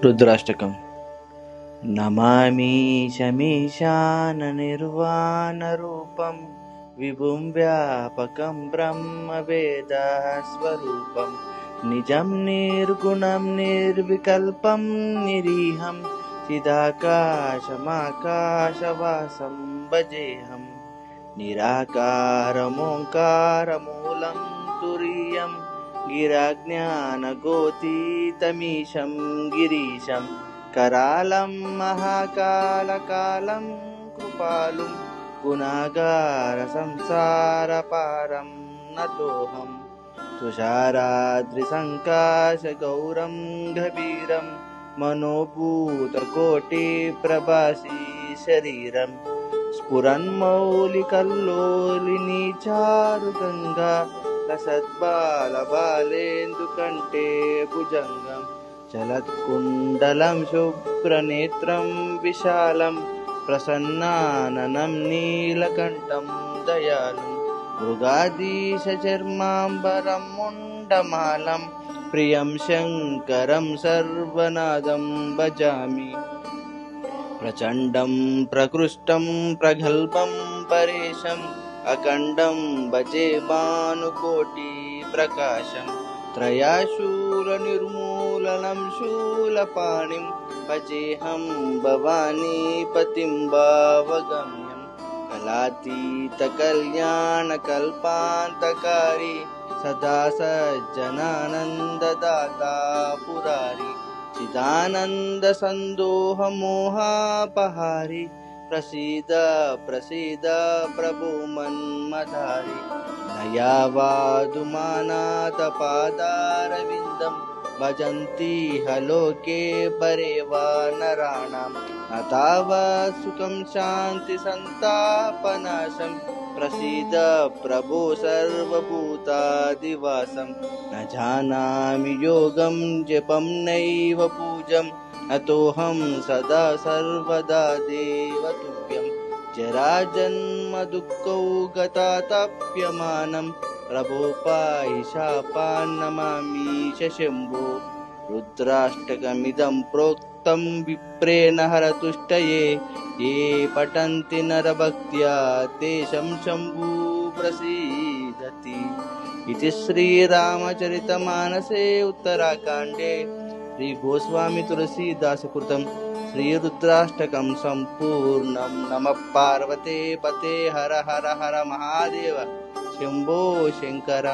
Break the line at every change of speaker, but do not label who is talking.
रुद्राष्टकम्। नमामि शमीशाननिर्वाणरूपं विभुं व्यापकं ब्रह्मवेदस्वरूपं निजं निर्गुणं निर्विकल्पं निरीहं चिदाकाशमाकाशवासं भजेऽहं। निराकारमोङ्कारमूलं तुरीयं गिराज्ञानगोतीतमीशं गिरीशं करालं महाकालकालं कृपालुं गुणागारसंसारपारं नतोऽहं। तुषाराद्रिसङ्काशगौरं गभीरं मनोभूतकोटिप्रभासी शरीरं स्फुरन्मौलिकल्लोलिनी चारुगङ्गा लसद्बालबालेन्दुकण्ठे भुजङ्गं चलत्कुण्डलं शुभ्रनेत्रं विशालं प्रसन्नाननं नीलकण्ठं दयालुं मृगाधीशचर्माम्बरं मुण्डमालं प्रियं शङ्करं सर्वनादं भजामि। प्रचण्डं प्रकृष्टं प्रगल्भं परेशम् अखण्डं भजे भानुकोटिप्रकाशं त्रयाशूलनिर्मूलनं शूलपाणिं भजेऽहं भवानीपतिं भावगम्यं कलातीतकल्याणकल्पान्तकारी सदा सज्जनानन्ददाता पुरारी चिदानन्दसन्दोहमोहापहारी प्रसीद प्रसीद प्रभो मन्मधारी नयावादुमानाथपादारविन्दं भजन्ति हलोके परे वा नराणां न तावत् सुखं शान्तिसन्तापनाशं प्रसीद प्रभो सर्वभूतादिवासं न जानामि योगं जपं नैव पूजम् अतोऽहं सदा सर्वदा देवतुभ्यं जराजन्मदुःखौ गतातप्यमानं प्रभो पाहि शापान्नमामि शम्भो। रुद्राष्टकमिदं प्रोक्तं विप्रेण हरतुष्टये ये पठन्ति नरभक्त्या तेषां शम्भुः प्रसीदति। इति श्रीरामचरितमानसे उत्तराकाण्डे श्री गोस्वामी तुलसीदास कृतं श्रीरुद्राष्टकं सम्पूर्णं। नमः पार्वते पते हर हर हर महादेव शम्भो शङ्कर।